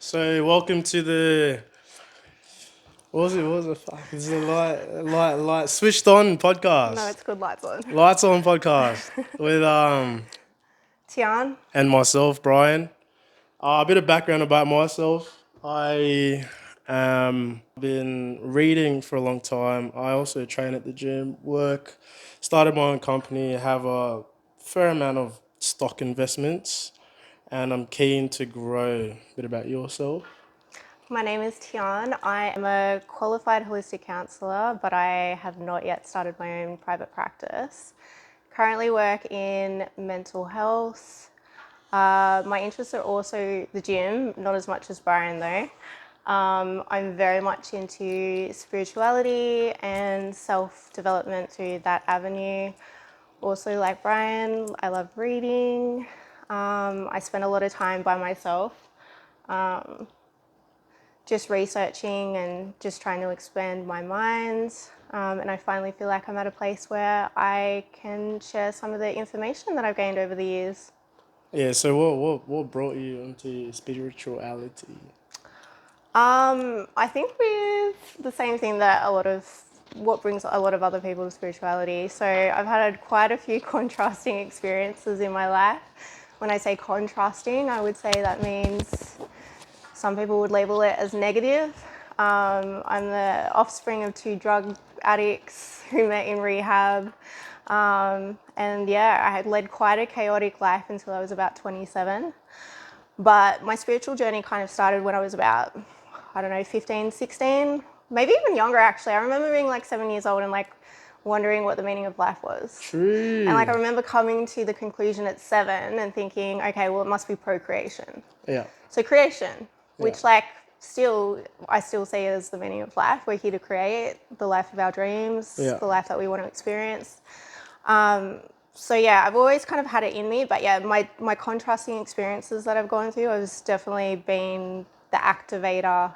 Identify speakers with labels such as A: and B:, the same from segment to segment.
A: So welcome to the what was it? Fuck, it's the light switched on
B: No,
A: podcast.
B: it's good lights on.
A: Lights on podcast with
B: Tian,
A: and myself, Brian. A bit of background about myself. I been reading for a long time. I also train at the gym, work, started my own company, have a fair amount of stock investments, and I'm keen to grow. A bit about yourself.
B: my name is Tian. I am a qualified holistic counsellor, but I have not yet started my own private practice. Currently work in mental health. My interests are also the gym, not as much as Brian though. I'm very much into spirituality and self-development through that avenue. Also, like Brian, I love reading. I spend a lot of time by myself, just researching and just trying to expand my mind. And I finally feel like I'm at a place where I can share some of the information that I've gained over the years.
A: Yeah, so what brought you into spirituality?
B: I think with the same thing that what brings a lot of other people to spirituality. So I've had quite a few contrasting experiences in my life. When I say contrasting, I would say that means some people would label it as negative. I'm the offspring of two drug addicts who met in rehab. And yeah, I had led quite a chaotic life until I was about 27. But my spiritual journey kind of started when I was about, I don't know, 15, 16, maybe even younger actually. I remember being like 7 years old and like wondering what the meaning of life was. And like I
A: True.
B: remember coming to the conclusion at 7 and thinking, okay, well, it must be procreation.
A: Yeah.
B: So creation,
A: Yeah.
B: which like I still see as the meaning of life. We're here to create the life of our dreams,
A: Yeah.
B: the life that we want to experience. So yeah, I've always kind of had it in me, but yeah, my contrasting experiences that I've gone through has definitely been the activator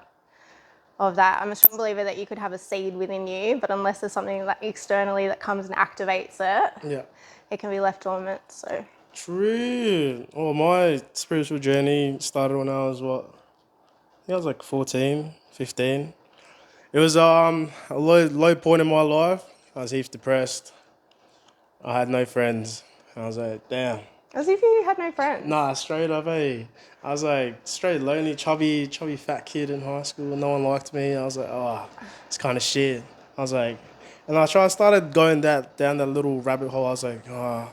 B: of that. I'm a strong believer that you could have a seed within you, but unless there's something that externally that comes and activates it,
A: Yeah.
B: it can be left dormant. So
A: True. Well, my spiritual journey started when I was I think I was like 14, 15. It was a low point in my life. I was heaps depressed. I had no friends. I was like, damn.
B: as if you had no friends.
A: Nah, straight up, hey. I was like straight lonely, chubby fat kid in high school. No one liked me. I was like, oh, it's kind of shit. I was like, and I started going down that little rabbit hole. I was like, oh, I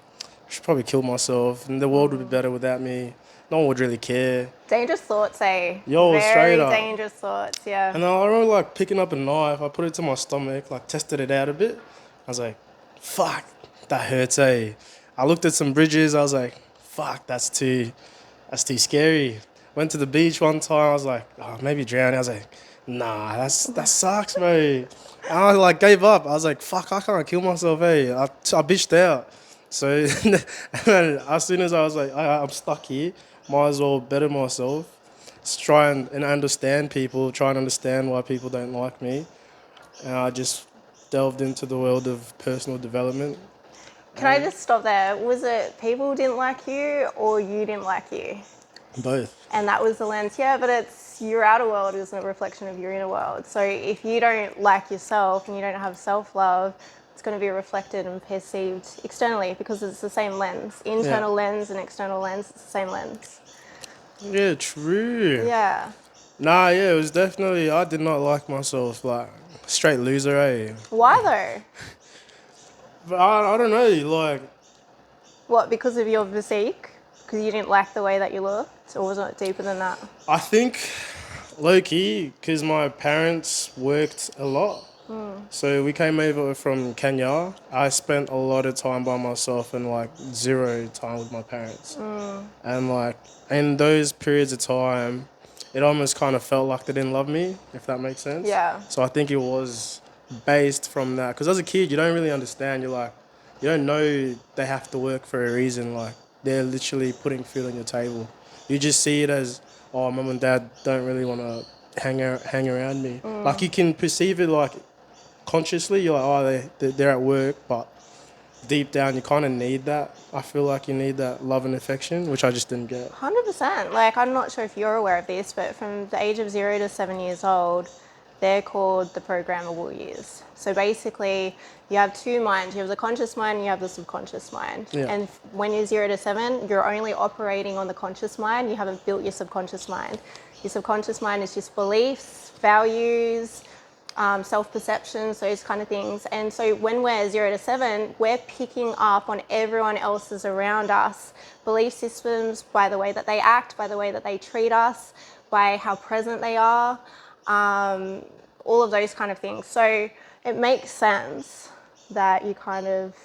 A: should probably kill myself, and the world would be better without me. No one would really care.
B: Dangerous thoughts, eh?
A: Yo, straight
B: Very
A: up.
B: dangerous thoughts, yeah.
A: And I remember like picking up a knife. I put it to my stomach, like tested it out a bit. I was like, fuck, that hurts, eh? I looked at some bridges. I was like, fuck, that's too scary. Went to the beach one time. I was like, oh, maybe drowning. I was like, nah, that sucks, bro. And I like gave up. I was like, fuck, I can't kill myself, eh? I bitched out. So and then as soon as I was like, I'm stuck here, might as well better myself. Try and understand people, try and understand why people don't like me. And I just delved into the world of personal development.
B: Can I just stop there? Was it people didn't like you or you didn't like you?
A: Both.
B: And that was the lens, yeah, but it's your outer world is a reflection of your inner world. So if you don't like yourself and you don't have self-love, it's going to be reflected and perceived externally because it's the same lens.
A: Yeah.
B: Internal lens and external lens, it's the same lens.
A: Yeah, true.
B: Yeah.
A: Nah, yeah, it was definitely, I did not like myself. Like, straight loser, eh?
B: Why though?
A: But I don't know, like,
B: What, because of your physique? Because you didn't like the way that you looked? Or was it deeper than that?
A: I think low key, because my parents worked a lot. So we came over from Kenya. I spent a lot of time by myself and like zero time with my parents. And like in those periods of time, it almost kind of felt like they didn't love me, if that makes sense.
B: Yeah.
A: So I think it was based from that. Because as a kid, you don't really understand. You're like, you don't know they have to work for a reason. Like they're literally putting food on your table. You just see it as, oh, mum and dad don't really want to hang around me. Like you can perceive it like consciously. You're like, oh, they're at work, but deep down you kind of need that. I feel like you need that love and affection, which I just didn't get.
B: 100%. Like, I'm not sure if you're aware of this, but from the age of 0 to 7 years old, they're called the programmable years. So basically, you have two minds. You have the conscious mind, you have the subconscious mind.
A: Yeah.
B: And when you're 0 to 7, you're only operating on the conscious mind. You haven't built your subconscious mind. Your subconscious mind is just beliefs, values, self-perceptions, those kind of things. And so when we're 0 to 7, we're picking up on everyone else's around us belief systems by the way that they act, by the way that they treat us, by how present they are, all of those kind of things. So it makes sense that you kind of,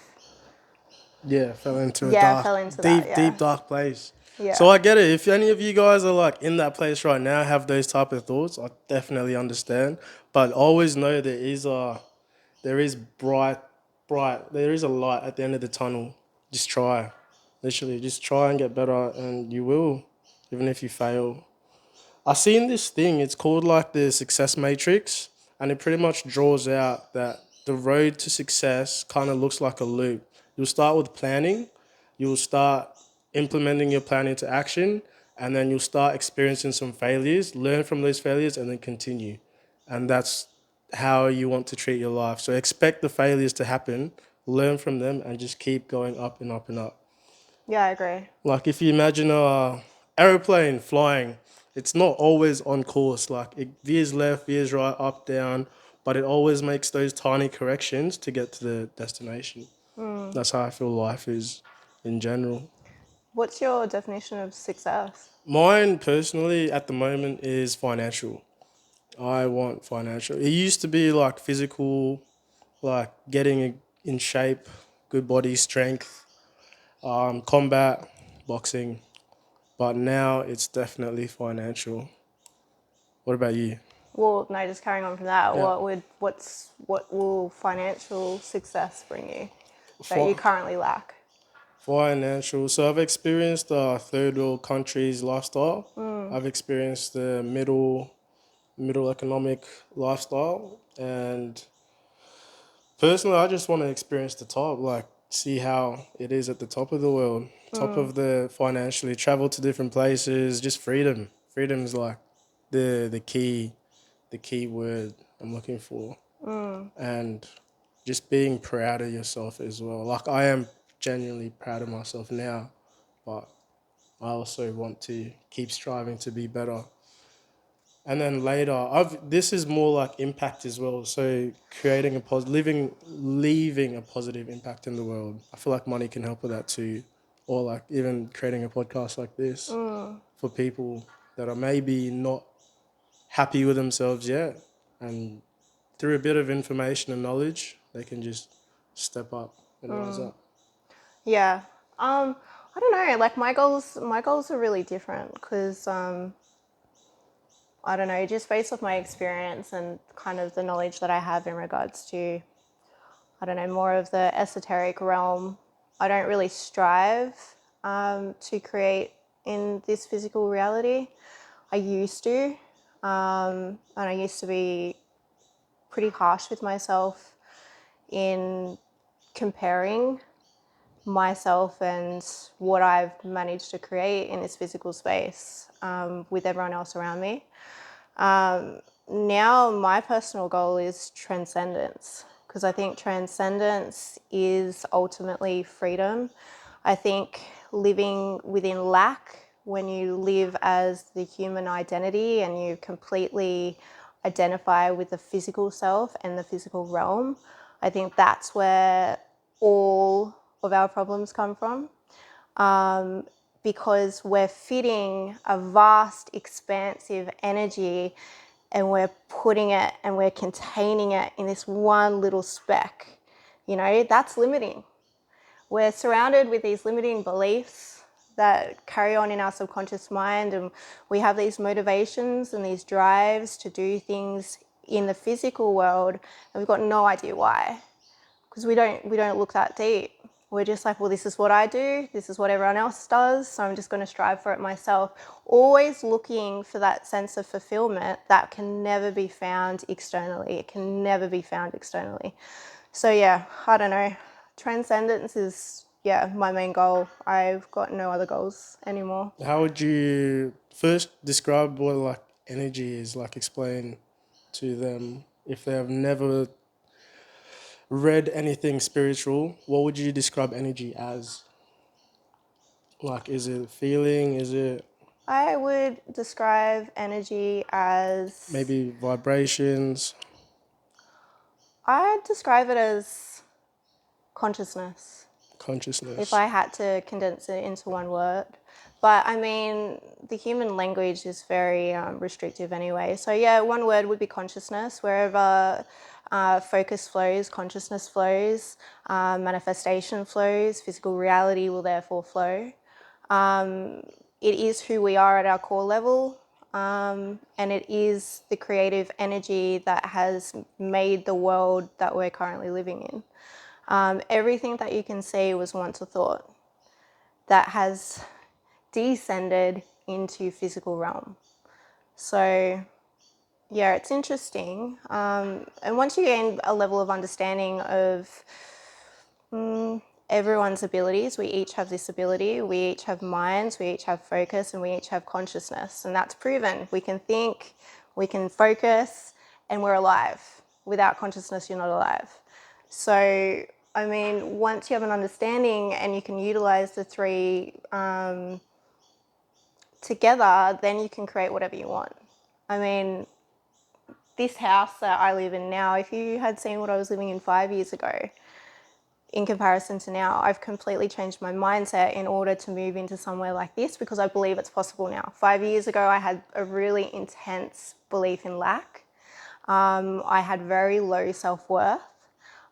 A: Yeah, fell into a
B: yeah,
A: dark,
B: fell into that,
A: deep,
B: yeah.
A: deep, dark place.
B: Yeah.
A: So I get it. If any of you guys are like in that place right now, have those type of thoughts, I definitely understand. But always know there is there is a light at the end of the tunnel. Just try, literally, just try and get better, and you will, even if you fail. I seen this thing. It's called like the success matrix, and it pretty much draws out that the road to success kind of looks like a loop. You'll start with planning, you'll start implementing your plan into action, and then you'll start experiencing some failures, learn from those failures, and then continue. And that's how you want to treat your life. So expect the failures to happen, learn from them, and just keep going up and up and up.
B: Yeah, I agree.
A: Like if you imagine a aeroplane flying, it's not always on course. Like it veers left, veers right, up, down, but it always makes those tiny corrections to get to the destination. That's how I feel life is in general.
B: What's your definition of success?
A: Mine personally at the moment is financial. I want financial. It used to be like physical, like getting in shape, good body strength, combat, boxing. But now it's definitely financial. What about you?
B: Well, no, just carrying on from that,
A: Yeah.
B: what will financial success bring you that you
A: Fi-
B: currently lack?
A: Financial. So I've experienced the third world countries lifestyle. I've experienced the middle economic lifestyle, and personally, I just want to experience the top, like see how it is at the top of the world, top of the financially, travel to different places, just freedom. Freedom is like the key word I'm looking for. And just being proud of yourself as well. Like I am genuinely proud of myself now, but I also want to keep striving to be better. And then later, I've this is more like impact as well. So creating leaving a positive impact in the world. I feel like money can help with that too, or like even creating a podcast like this for people that are maybe not happy with themselves yet, and through a bit of information and knowledge, they can just step up and rise up.
B: Yeah. I don't know. Like my goals are really different because I don't know, just based off my experience and kind of the knowledge that I have in regards to, I don't know, more of the esoteric realm. I don't really strive to create in this physical reality. I used to, and I used to be pretty harsh with myself in comparing myself and what I've managed to create in this physical space with everyone else around me. Now, my personal goal is transcendence because I think transcendence is ultimately freedom. I think living within lack, when you live as the human identity and you completely identify with the physical self and the physical realm, I think that's where all of our problems come from. Because we're fitting a vast, expansive energy and we're putting it and we're containing it in this one little speck. You know, that's limiting. We're surrounded with these limiting beliefs that carry on in our subconscious mind, and we have these motivations and these drives to do things in the physical world, and we've got no idea why, because we don't look that deep. We're just like, well, this is what I do, this is what everyone else does, so I'm just going to strive for it myself. Always looking for that sense of fulfillment that can never be found externally. It can never be found externally. So yeah, I don't know. Transcendence is, yeah, my main goal. I've got no other goals anymore.
A: How would you first describe what like energy is? Like explain to them if they have never read anything spiritual. What would you describe energy as? Like, is it feeling? Is it
B: I would describe energy as,
A: maybe vibrations,
B: I'd describe it as consciousness, if
A: consciousness?
B: I had to condense it into one word. But I mean, the human language is very restrictive anyway. So, yeah, one word would be consciousness. Wherever focus flows, consciousness flows, manifestation flows, physical reality will therefore flow. It is who we are at our core level, and it is the creative energy that has made the world that we're currently living in. Everything that you can see was once a thought that has descended into physical realm. So, yeah, it's interesting. And once you gain a level of understanding of everyone's abilities, we each have this ability, we each have minds, we each have focus, and we each have consciousness. And that's proven. We can think, we can focus, and we're alive. Without consciousness, you're not alive. So, I mean, once you have an understanding and you can utilize the three together, then you can create whatever you want. I mean, this house that I live in now, if you had seen what I was living in 5 years ago, in comparison to now, I've completely changed my mindset in order to move into somewhere like this because I believe it's possible now. 5 years ago, I had a really intense belief in lack. I had very low self-worth.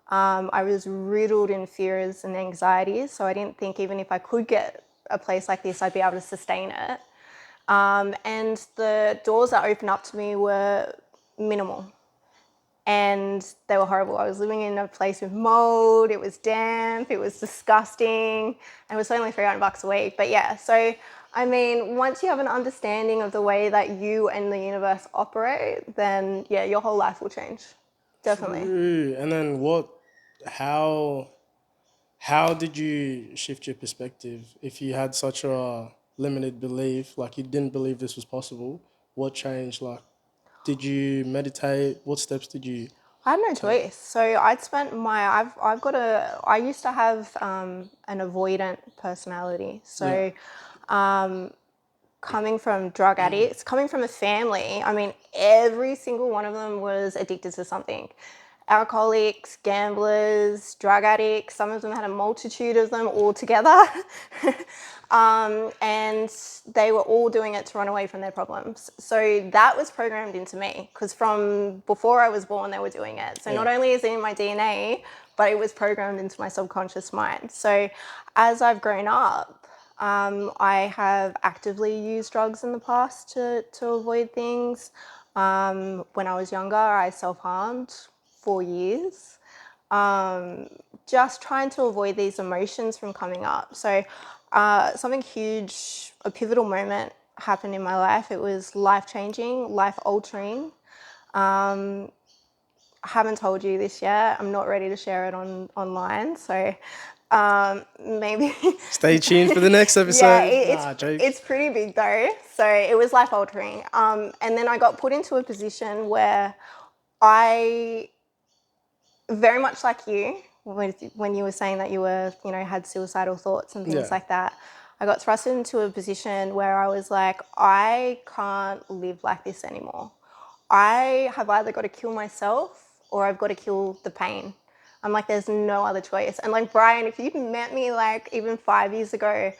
B: I was riddled in fears and anxieties, so I didn't think even if I could get a place like this, I'd be able to sustain it. And the doors that opened up to me were minimal. And they were horrible. I was living in a place with mold, it was damp, it was disgusting, and it was only $300 a week. But yeah, so I mean, once you have an understanding of the way that you and the universe operate, then yeah, your whole life will change. Definitely.
A: True. And then how how did you shift your perspective if you had such a limited belief, like you didn't believe this was possible? What changed? Like, did you meditate? What steps did you
B: I had no
A: take?
B: choice. So I'd spent I've got I used to have an avoidant personality.
A: Yeah.
B: So coming from drug addicts, coming from a family, I mean, every single one of them was addicted to something. Alcoholics, gamblers, drug addicts, some of them had a multitude of them all together. And they were all doing it to run away from their problems. So that was programmed into me because from before I was born, they were doing it. So
A: Yeah.
B: not only is it in my DNA, but it was programmed into my subconscious mind. So as I've grown up, I have actively used drugs in the past to avoid things. When I was younger, I self-harmed 4 years, just trying to avoid these emotions from coming up. So something huge, a pivotal moment happened in my life. It was life-changing, life-altering. I haven't told you this yet. I'm not ready to share it online. So maybe
A: Stay tuned for the next
B: yeah,
A: episode. Nah,
B: it's
A: jokes.
B: pretty big though. So it was life altering. And then I got put into a position where I, very much like you, when you were saying that you were, had suicidal thoughts and things
A: Yeah.
B: like that, I got thrust into a position where I was like, I can't live like this anymore. I have either got to kill myself or I've got to kill the pain. I'm like, there's no other choice. And like, Brian, if you'd met me like even 5 years ago,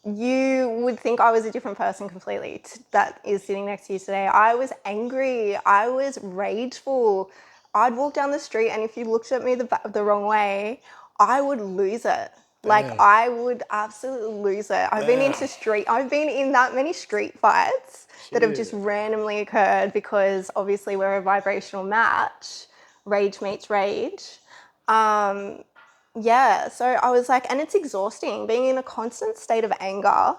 B: you would think I was a different person completely that is sitting next to you today. I was angry. I was rageful. I'd walk down the street and if you looked at me the wrong way, I would lose it. Like
A: Damn.
B: I would absolutely lose it.
A: Damn.
B: I've been in that many street fights that have just
A: Shit.
B: randomly occurred because obviously we're a vibrational match. Rage meets rage. Yeah, so I was like, and it's exhausting being in a constant state of anger.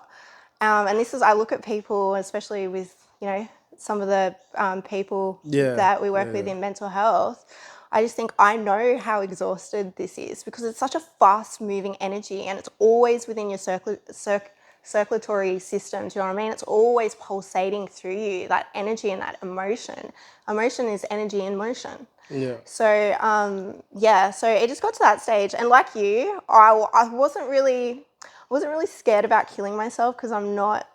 B: And this is, I look at people, especially with, some of the people
A: Yeah.
B: that we work
A: Yeah.
B: with in mental health. I just think I know how exhausted this is because it's such a fast moving energy and it's always within your circulatory system. Do you know what I mean? It's always pulsating through you, that energy and that emotion. Emotion is energy in motion.
A: Yeah.
B: So, so it just got to that stage. And like you, I wasn't really scared about killing myself because I'm not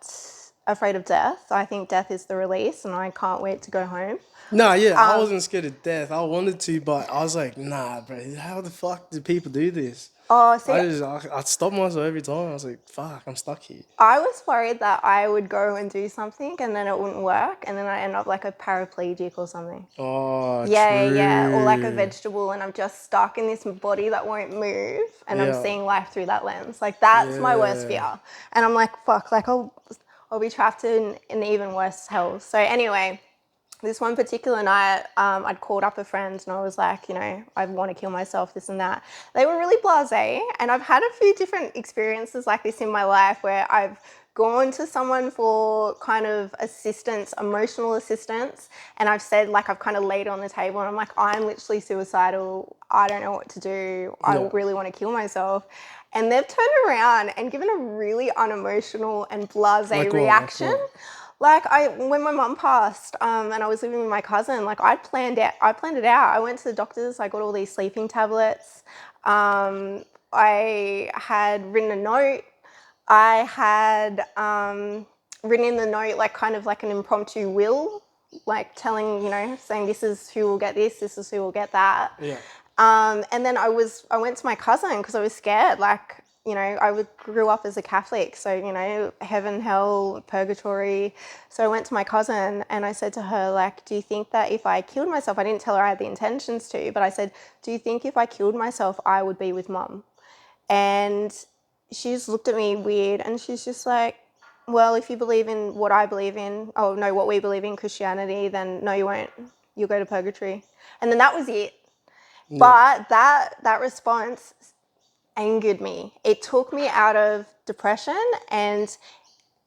B: afraid of death. I think death is the release and I can't wait to go home.
A: Nah, yeah, I wasn't scared of death. I wanted to, but I was like, nah, bro, how the fuck do people do this?
B: Oh, see,
A: I'd stop myself every time. I was like, fuck, I'm stuck here.
B: I was worried that I would go and do something and then it wouldn't work and then I end up like a paraplegic or something.
A: Oh,
B: Yeah, or like a
A: true.
B: vegetable and I'm just stuck in this body that won't move and I'm
A: Yeah.
B: seeing life through that lens. Like that's my worst
A: Yeah.
B: fear. And I'm like, fuck, like I'll be trapped in an even worse hell. So anyway, this one particular night, I'd called up a friend and I was like, I want to kill myself, this and that. They were really blasé, and I've had a few different experiences like this in my life where I've gone to someone for kind of assistance, emotional assistance, and I've said, like, I've kind of laid on the table and I'm like, I'm literally suicidal. I don't know what to do. I
A: Yeah.
B: really want to kill myself. And they've turned around and given a really unemotional and blasé reaction. Like when my mum passed, and I was living with my cousin, like I planned it out. I went to the doctors. I got all these sleeping tablets. I had written a note. I had written in the note like kind of like an impromptu will, like telling, saying this is who will get this is who will get that.
A: Yeah.
B: And then I went to my cousin because I was scared. Like, grew up as a Catholic, so, heaven, hell, purgatory. So I went to my cousin and I said to her, like, do you think that if I killed myself, I didn't tell her I had the intentions to, but I said, do you think if I killed myself, I would be with mum? And she just looked at me weird and she's just like, well, if you believe in what I believe in, what we believe in, Christianity, then no, you won't. You'll go to purgatory. And then that was it.
A: Yeah.
B: But that response angered me. It took me out of depression and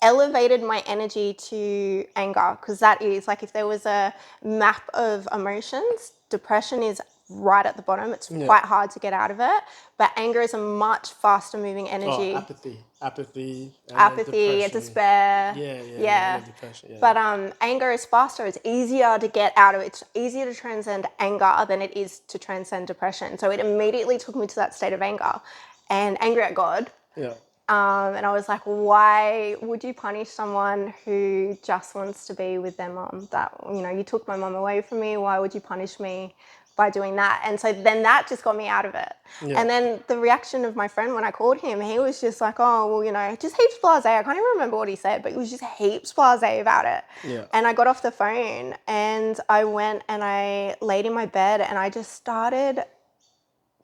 B: elevated my energy to anger, because that is like, if there was a map of emotions, depression is right at the bottom. It's quite hard to get out of it, but anger is a much faster moving energy.
A: Apathy, and
B: Apathy,
A: depression.
B: despair.
A: Yeah. And depression. Yeah.
B: But anger is faster. It's easier to get out of it. It's easier to transcend anger than it is to transcend depression. So it immediately took me to that state of anger and angry at God.
A: Yeah.
B: And I was like, why would you punish someone who just wants to be with their mum? That, you took my mum away from me. Why would you punish me by doing that? And so then that just got me out of it.
A: Yeah.
B: And then the reaction of my friend when I called him, he was just like, oh, well, just heaps blasé. I can't even remember what he said, but he was just heaps blasé about it.
A: Yeah.
B: And I got off the phone and I went and I laid in my bed and I just started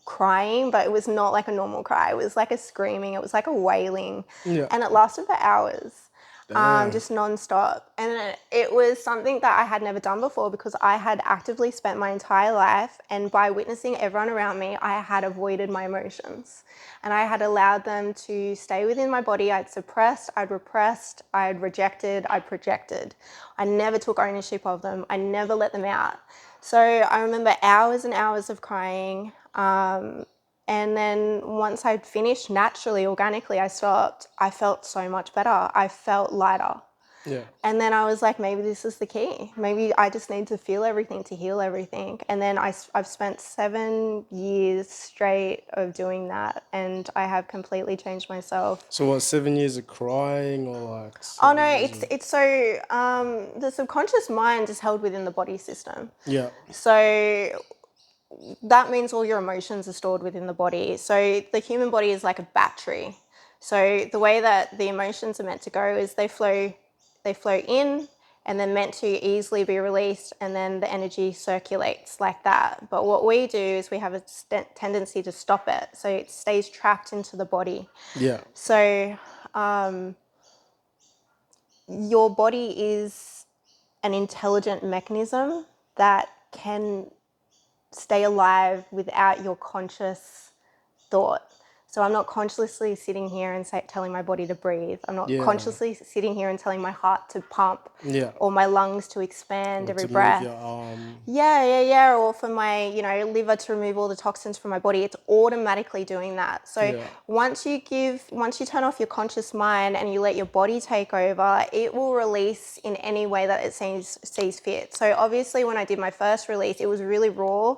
B: crying, but it was not like a normal cry. It was like a screaming. It was like a wailing.
A: Yeah.
B: And it lasted for hours.
A: Damn.
B: Just non-stop. And it was something that I had never done before because I had actively spent my entire life, and by witnessing everyone around me, I had avoided my emotions and I had allowed them to stay within my body. I'd suppressed, I'd repressed, I'd rejected, I'd projected. I never took ownership of them. I never let them out. So I remember hours and hours of crying. And then once I'd finished, naturally, organically, I stopped. I felt so much better. I felt lighter.
A: Yeah.
B: And then I was like, maybe this is the key. Maybe I just need to feel everything to heal everything. And then I've spent 7 years straight of doing that, and I have completely changed myself.
A: So what? 7 years of crying, or like?
B: Oh no, it's so the subconscious mind is held within the body system.
A: Yeah.
B: So that means all your emotions are stored within the body. So the human body is like a battery. So the way that the emotions are meant to go is they flow in and they're meant to easily be released, and then the energy circulates like that. But what we do is we have a tendency to stop it. So it stays trapped into the body.
A: Yeah.
B: So your body is an intelligent mechanism that can stay alive without your conscious thought. So I'm not consciously sitting here and telling my body to breathe. I'm not
A: Yeah.
B: consciously sitting here and telling my heart to pump
A: Yeah.
B: or my lungs to expand
A: Or
B: every
A: to move your
B: breath.
A: arm.
B: Yeah. Or for my, liver to remove all the toxins from my body. It's automatically doing that. So
A: Yeah.
B: once you turn off your conscious mind and you let your body take over, it will release in any way that it sees fit. So obviously when I did my first release, it was really raw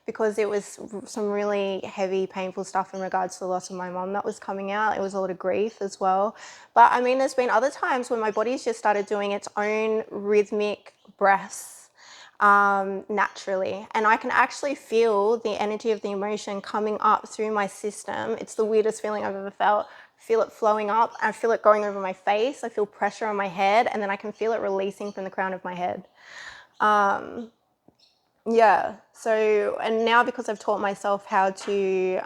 B: because it was some really heavy, painful stuff in regards to the loss of my mom that was coming out. It was a lot of grief as well. But I mean, there's been other times when my body's just started doing its own rhythmic breaths naturally. And I can actually feel the energy of the emotion coming up through my system. It's the weirdest feeling I've ever felt. Feel it flowing up. I feel it going over my face. I feel pressure on my head, and then I can feel it releasing from the crown of my head. Yeah. So, and now because I've taught myself how to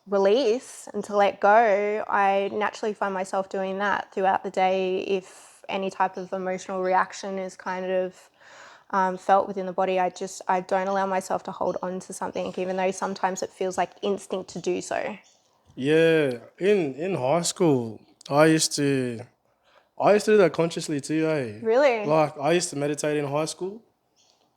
B: release and to let go, I naturally find myself doing that throughout the day. If any type of emotional reaction is kind of felt within the body, I don't allow myself to hold on to something, even though sometimes it feels like instinct to do so.
A: Yeah. In high school, I used to do that consciously too, eh?
B: Really?
A: Like I used to meditate in high school.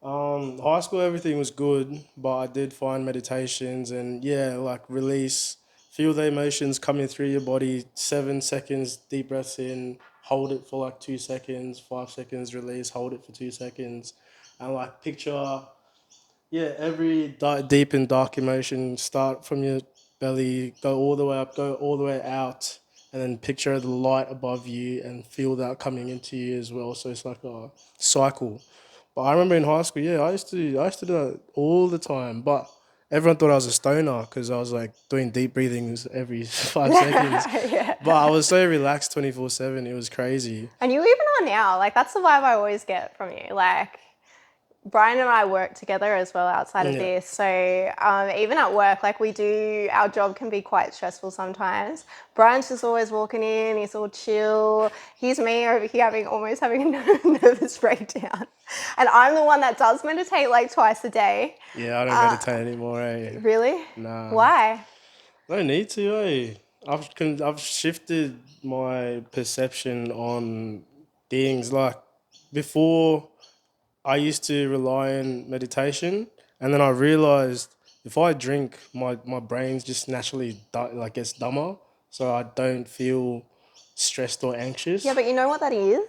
A: High school everything was good, but I did find meditations and yeah, like release, feel the emotions coming through your body. 7 seconds, deep breaths in, hold it for like 2 seconds, 5 seconds, release, hold it for 2 seconds, and like picture. Yeah, every deep and dark emotion start from your belly, go all the way up, go all the way out, and then picture the light above you and feel that coming into you as well. So it's like a cycle. But I remember in high school, yeah, I used to do that all the time. But everyone thought I was a stoner because I was like doing deep breathings every 5 seconds. But I
B: Yeah.
A: was so relaxed 24/7. It was crazy.
B: And you even are now. Like, that's the vibe I always get from you. Like, Brian and I work together as well outside of
A: Yeah.
B: this. So even at work, like our job can be quite stressful sometimes. Brian's just always walking in, he's all chill. Here's me over here almost having a nervous breakdown. And I'm the one that does meditate like twice a day.
A: Yeah, I don't meditate anymore, eh?
B: Really?
A: Nah.
B: Why?
A: No need to, eh? I've shifted my perception on things. Like before, I used to rely on meditation, and then I realized if I drink, my brain's just naturally like gets dumber, so I don't feel stressed or
B: Yeah,
A: anxious.
B: but you know what that is?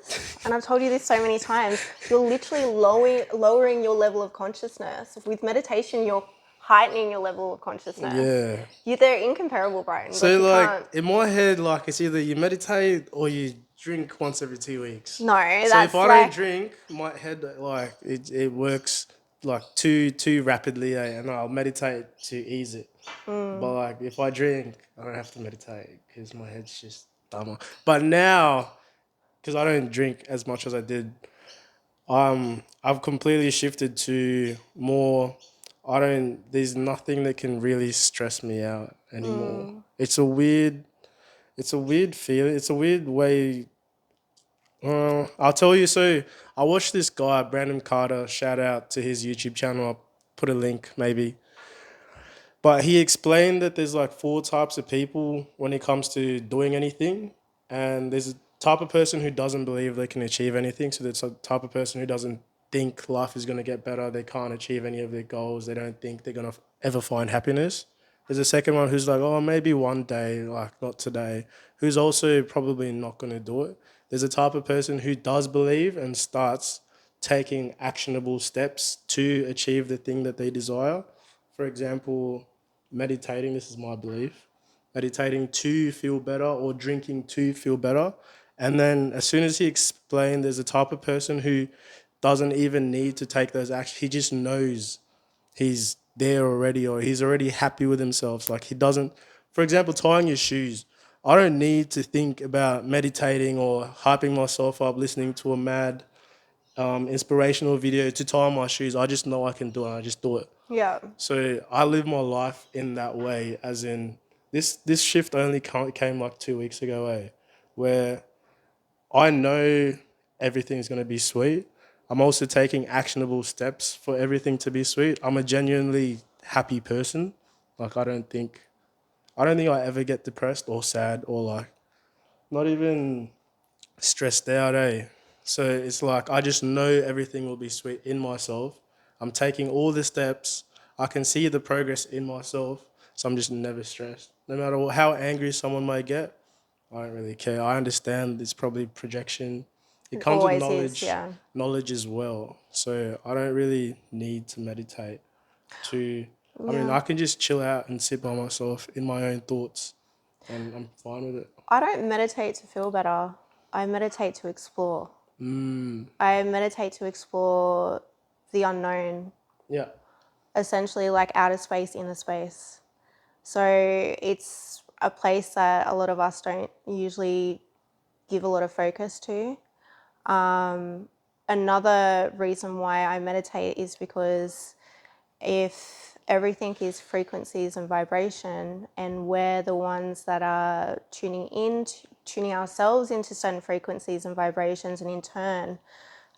B: And I've told you this so many times. You're literally lowering your level of consciousness. With meditation, you're heightening your level of consciousness.
A: Yeah.
B: They're incomparable, Brian. Like,
A: So
B: you
A: like
B: can't.
A: in my head, like it's either you meditate or you drink once every 2 weeks.
B: No,
A: So if
B: that's
A: I don't
B: like.
A: drink, my head like it works like too rapidly, and I'll meditate to ease it. But like if I drink, I don't have to meditate because my head's just dumber. But now, because I don't drink as much as I did, I've completely shifted to more. I don't. There's nothing that can really stress me out anymore. It's a weird feeling. It's a weird way. I'll tell you. So I watched this guy, Brandon Carter. Shout out to his YouTube channel. I'll put a link maybe. But he explained that there's like four types of people when it comes to doing anything. And there's a type of person who doesn't believe they can achieve anything. So there's a type of person who doesn't think life is going to get better. They can't achieve any of their goals. They don't think they're going to ever find happiness. There's a second one who's like, oh, maybe one day, like not today, who's also probably not going to do it. There's a type of person who does believe and starts taking actionable steps to achieve the thing that they desire. For example, meditating, this is my belief, meditating to feel better or drinking to feel better. And then as soon as he explained, there's a type of person who doesn't even need to take those actions. He just knows he's there already or he's already happy with himself. Like he doesn't, for example, tying your shoes. I don't need to think about meditating or hyping myself up, listening to a mad inspirational video to tie my shoes. I just know I can do it. I just do it.
B: Yeah.
A: So I live my life in that way, as in this shift only came like 2 weeks ago, where I know everything's gonna be sweet. I'm also taking actionable steps for everything to be sweet. I'm a genuinely happy person. Like I don't think I ever get depressed or sad or like not even stressed out, eh? So it's like I just know everything will be sweet in myself. I'm taking all the steps. I can see the progress in myself, so I'm just never stressed. No matter how angry someone might get, I don't really care. I understand it's probably projection. It
B: It
A: comes with
B: always is, yeah.
A: knowledge as well. So I don't really need to meditate to. I mean,
B: Yeah.
A: I can just chill out and sit by myself in my own thoughts, and I'm fine with it.
B: I don't meditate to feel better. I meditate to explore. I meditate to explore the unknown,
A: Yeah.
B: essentially like outer space, inner space. So it's a place that a lot of us don't usually give a lot of focus to. Another reason why I meditate is because if everything is frequencies and vibration, and we're the ones that are tuning ourselves into certain frequencies and vibrations, and in turn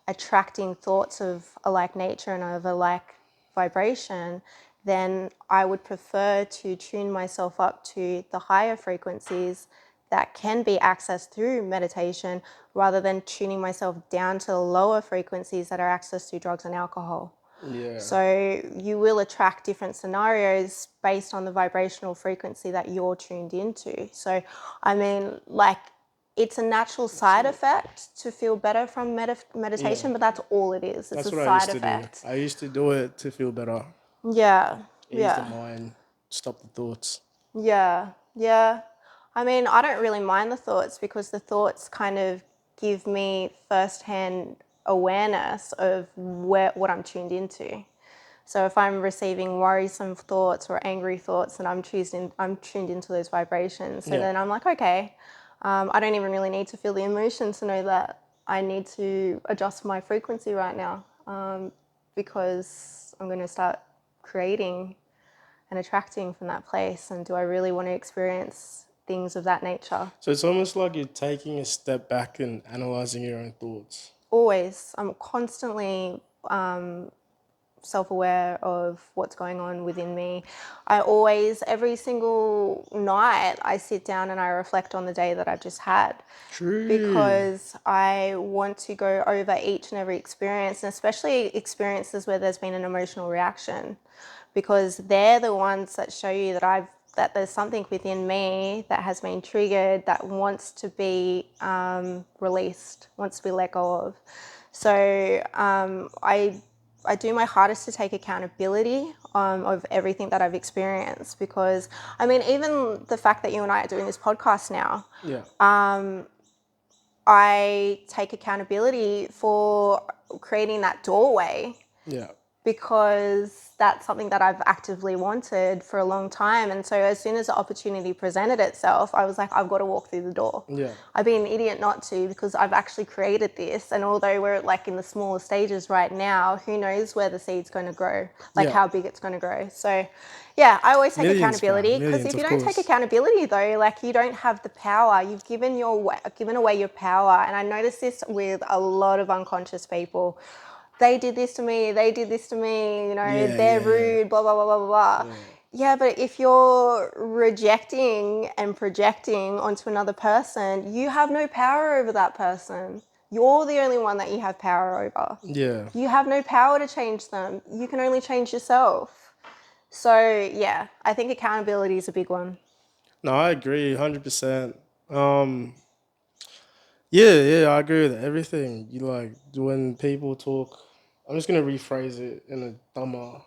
B: attracting thoughts of a like nature and of a like vibration, then I would prefer to tune myself up to the higher frequencies that can be accessed through meditation rather than tuning myself down to the lower frequencies that are accessed through drugs and alcohol.
A: Yeah.
B: So you will attract different scenarios based on the vibrational frequency that you're tuned into. So, I mean, like, it's a natural side effect to feel better from
A: Yeah.
B: meditation, but that's all it is. It's
A: That's
B: a
A: what I
B: side
A: used to do.
B: effect.
A: I used to do it to feel better,
B: Yeah,
A: ease the
B: yeah,
A: mind, stop the thoughts.
B: yeah, yeah. I mean, I don't really mind the thoughts because the thoughts kind of give me firsthand awareness of what I'm tuned into. So if I'm receiving worrisome thoughts or angry thoughts, and I'm tuned into those vibrations. So
A: Yeah.
B: then I'm like, okay, I don't even really need to feel the emotion to know that I need to adjust my frequency right now, because I'm going to start creating and attracting from that place. And do I really want to experience things of that nature?
A: So it's almost like you're taking a step back and analyzing your own thoughts.
B: Always, I'm constantly self-aware of what's going on within me. I always, every single night, I sit down and I reflect on the day that I've just had,
A: True.
B: because I want to go over each and every experience, and especially experiences where there's been an emotional reaction, because they're the ones that show you that there's something within me that has been triggered that wants to be released, wants to be let go of. So I do my hardest to take accountability of everything that I've experienced, because I mean, even the fact that you and I are doing this podcast now,
A: Yeah.
B: I take accountability for creating that doorway,
A: Yeah.
B: because that's something that I've actively wanted for a long time. And so as soon as the opportunity presented itself, I was like, I've got to walk through the door.
A: Yeah.
B: I'd be an idiot not to, because I've actually created this. And although we're like in the smaller stages right now, who knows where the seed's going to grow, like
A: Yeah.
B: how big it's going to grow. So yeah, I always take
A: Millions, fam.
B: accountability, because
A: Millions,
B: if you
A: of
B: don't take
A: course.
B: accountability though, like you don't have the power. You've given away your power. And I notice this with a lot of unconscious people. They did this to me, they did this to me,
A: Yeah.
B: they're
A: Yeah. Yeah.
B: rude, blah, blah, blah, blah, blah, blah.
A: Yeah.
B: Yeah, but if you're rejecting and projecting onto another person, you have no power over that person. You're the only one that you have power over.
A: Yeah.
B: You have no power to change them. You can only change yourself. So, yeah, I think accountability is a big one.
A: No, I agree, 100%. Yeah, yeah, I agree with everything. You like when people talk. I'm just gonna rephrase it in a dumber,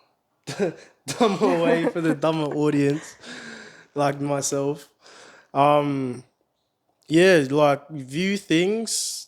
A: dumber way for the dumber audience, like myself. Um, yeah, like view things.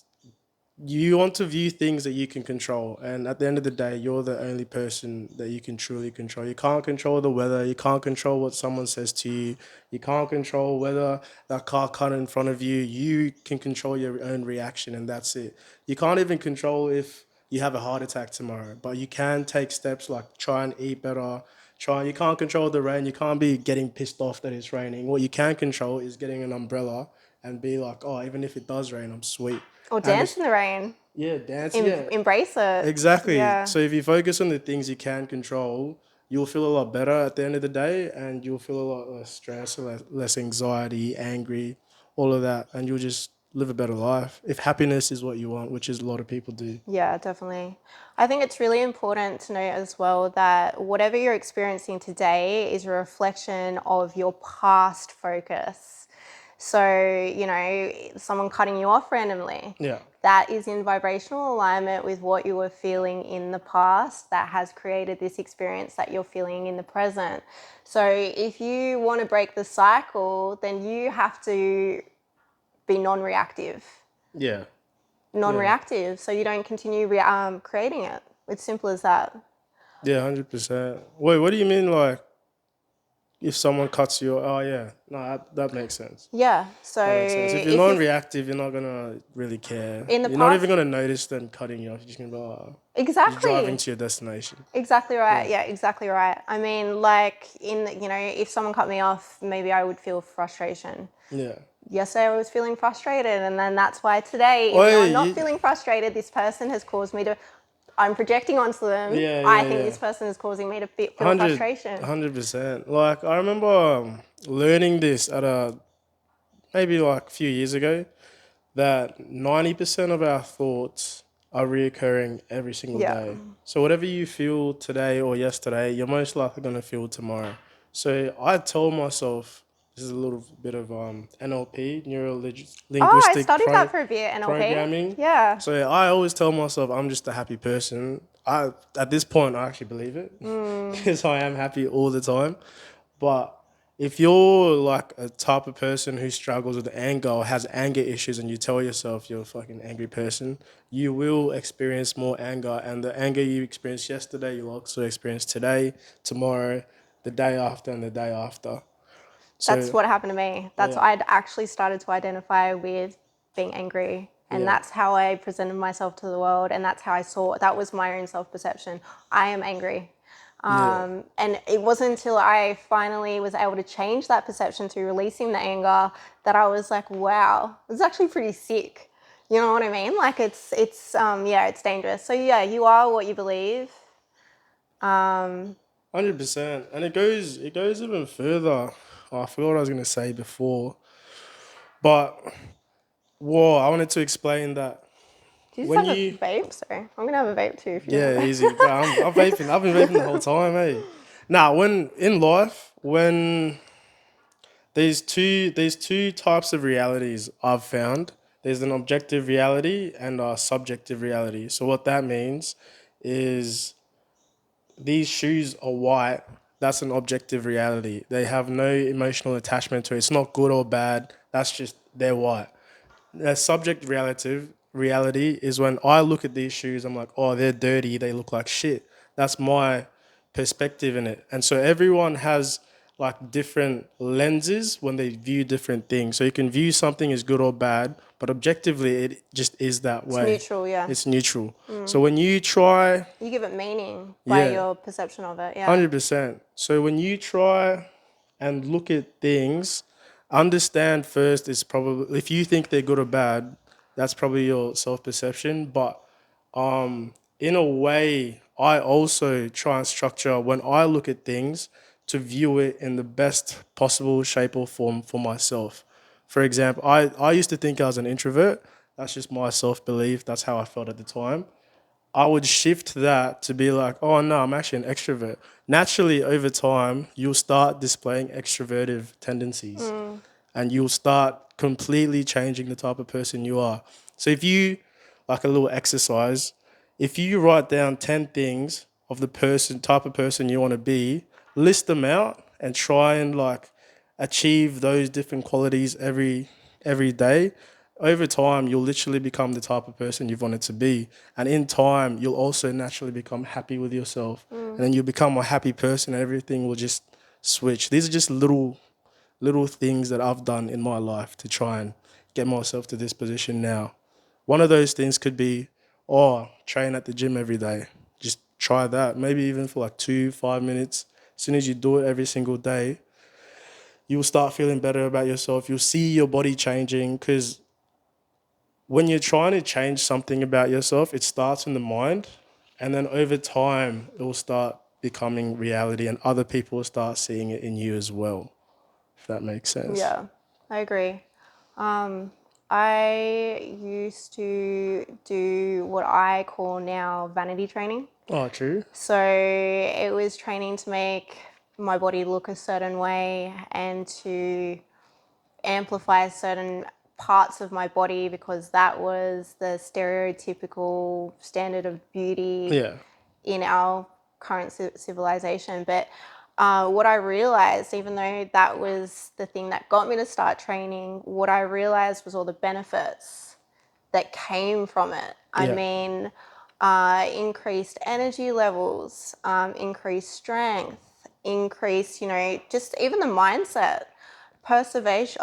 A: You want to view things that you can control, and at the end of the day, you're the only person that you can truly control. You can't control the weather. You can't control what someone says to you. You can't control whether that car cut in front of you. You can control your own reaction, and that's it. You can't even control if you have a heart attack tomorrow, but you can take steps like try and eat better. Try. You can't control the rain. You can't be getting pissed off that it's raining. What you can control is getting an umbrella and be like, oh, even if it does rain, I'm sweet.
B: Or
A: And
B: dance
A: it's
B: in the rain.
A: yeah, dance. Yeah,
B: Embrace it.
A: exactly.
B: Yeah.
A: So if you focus on the things you can control, you'll feel a lot better at the end of the day, and you'll feel a lot less stress, less anxiety, angry, all of that, and you'll just live a better life if happiness is what you want, which is a lot of people do.
B: Yeah, definitely. I think it's really important to note as well that whatever you're experiencing today is a reflection of your past focus. So, someone cutting you off randomly,
A: Yeah.
B: that is in vibrational alignment with what you were feeling in the past that has created this experience that you're feeling in the present. So, if you want to break the cycle, then you have to be non-reactive.
A: Yeah.
B: Non-reactive, so you don't continue creating it. It's simple as that.
A: Yeah, 100%. Wait, what do you mean, like, if someone cuts you? Oh, yeah. No, that makes sense.
B: Yeah. So
A: That makes sense. If you're
B: if you
A: non-reactive, you're not gonna really care.
B: in the
A: You're not even
B: past,
A: gonna notice them cutting you off. You're just gonna be like, oh, you're driving
B: exactly,
A: to your destination.
B: exactly right.
A: Yeah.
B: Yeah, exactly right. I mean, like if someone cut me off, maybe I would feel frustration.
A: Yeah.
B: Yesterday I was feeling frustrated, and then that's why today, even though
A: Wait,
B: I'm not feeling frustrated, this person has caused me to. I'm projecting onto them.
A: yeah,
B: I
A: yeah,
B: think
A: yeah.
B: this person is causing me to feel
A: 100,
B: frustration.
A: 100%. Like, I remember learning this at maybe like a few years ago, that 90% of our thoughts are reoccurring every single
B: Yeah.
A: day. So whatever you feel today or yesterday, you're most likely going to feel tomorrow. So I told myself, this is a little bit of NLP, neuro
B: Oh, I
A: linguistic
B: studied that for a bit, NLP.
A: programming.
B: Yeah.
A: So I always tell myself I'm just a happy person. At this point I actually believe it because I am happy all the time. But if you're like a type of person who struggles with anger or has anger issues and you tell yourself you're a fucking angry person, you will experience more anger. And the anger you experienced yesterday, you'll also experience today, tomorrow, the day after, and the day after.
B: That's
A: So,
B: what happened to me. That's
A: yeah,
B: I'd actually started to identify with being angry. And
A: yeah,
B: that's how I presented myself to the world. And that's how I saw that was my own self perception. I am angry.
A: yeah.
B: And it wasn't until I finally was able to change that perception through releasing the anger that I was like, wow, it's actually pretty sick. You know what I mean? Like yeah, it's dangerous. So yeah, you are what you believe.
A: 100%. And it goes even further. Oh, I forgot what I was going to say before. But, whoa, I wanted to explain that
B: Do you just
A: when
B: have a
A: you
B: vape? Sorry, I'm gonna have a vape too if you
A: yeah,
B: don't mind.
A: easy. Bro, I'm vaping. I've been vaping the whole time, hey. Now, when in life, when there's two types of realities I've found. There's an objective reality and a subjective reality. So what that means is these shoes are white. That's an objective reality. They have no emotional attachment to it. It's not good or bad. That's just they're white. The subject reality is when I look at these shoes, I'm like, oh, they're dirty, they look like shit. That's my perspective in it. And so everyone has like different lenses when they view different things. So you can view something as good or bad, but objectively it just is that
B: It's
A: way.
B: neutral, yeah.
A: It's neutral. So when you try,
B: You give it meaning by
A: yeah,
B: your perception of it, yeah.
A: 100%. So when you try and look at things, understand first is probably if you think they're good or bad, that's probably your self perception. But in a way, I also try and structure when I look at things to view it in the best possible shape or form for myself. For example, I used to think I was an introvert. That's just my self belief. That's how I felt at the time. I would shift that to be like, oh no, I'm actually an extrovert. Naturally, over time, you'll start displaying extrovertive tendencies and you'll start completely changing the type of person you are. So, if you, like a little exercise, if you write down 10 things of the type of person you want to be, list them out and try and like achieve those different qualities every day, over time you'll literally become the type of person you've wanted to be, and in time you'll also naturally become happy with yourself, and then you'll become a happy person and everything will just switch. These are just little things that I've done in my life to try and get myself to this position now. One of those things could be, oh, train at the gym every day. Just try that, maybe even for like 5 minutes. As soon as you do it every single day, you'll start feeling better about yourself. You'll see your body changing because when you're trying to change something about yourself, it starts in the mind, and then over time, it will start becoming reality, and other people start seeing it in you as well, if that makes sense.
B: Yeah, I agree. I used to do what I call now vanity training.
A: Oh, true.
B: So it was training to make my body look a certain way and to amplify certain parts of my body because that was the stereotypical standard of beauty
A: Yeah.
B: in our current civilization. But what I realized, even though that was the thing that got me to start training, what I realized was all the benefits that came from it. I
A: Yeah.
B: mean, increased energy levels, increased strength, increased, just even the mindset,
A: Perspective,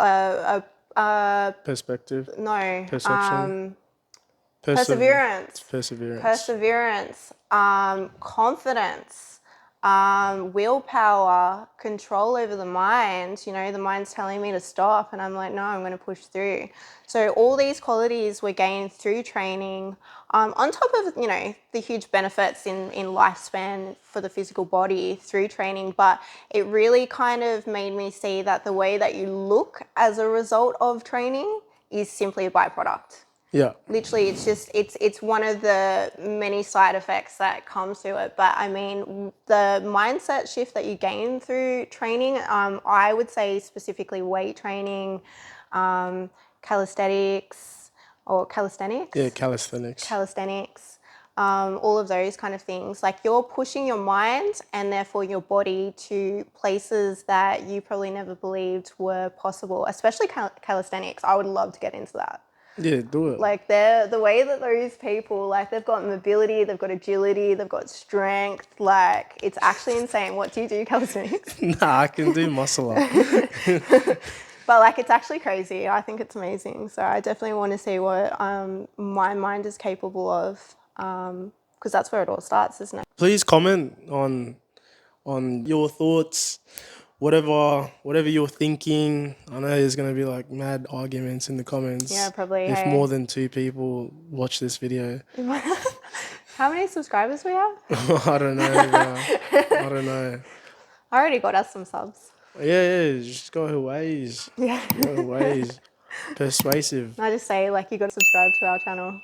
B: no,
A: perception,
B: perseverance,
A: perseverance.
B: confidence, willpower, control over the mind. The mind's telling me to stop, and I'm like, no, I'm going to push through. So all these qualities were gained through training, on top of the huge benefits in lifespan for the physical body through training. But it really kind of made me see that the way that you look as a result of training is simply a byproduct.
A: Yeah.
B: Literally, it's one of the many side effects that comes to it. But I mean, the mindset shift that you gain through training, I would say specifically weight training, calisthenics or calisthenics.
A: Yeah, calisthenics.
B: Calisthenics, all of those kind of things. Like you're pushing your mind and therefore your body to places that you probably never believed were possible, especially calisthenics. I would love to get into that.
A: Yeah, do it.
B: Like the way that those people, like they've got mobility, they've got agility, they've got strength, like it's actually insane. What do you do, calisthenics?
A: Nah, I can do muscle up.
B: But like it's actually crazy. I think it's amazing. So I definitely want to see what my mind is capable of, because that's where it all starts, isn't it?
A: Please comment on your thoughts, whatever you're thinking. I know there's gonna be like mad arguments in the comments.
B: Yeah, probably.
A: If
B: Hey,
A: more than 2 people watch this video.
B: how many subscribers we have?
A: I don't know, bro. I don't know.
B: I already got us some subs.
A: Yeah, just go her ways.
B: Yeah.
A: Go her ways. Persuasive.
B: I just say like you got to subscribe to our channel.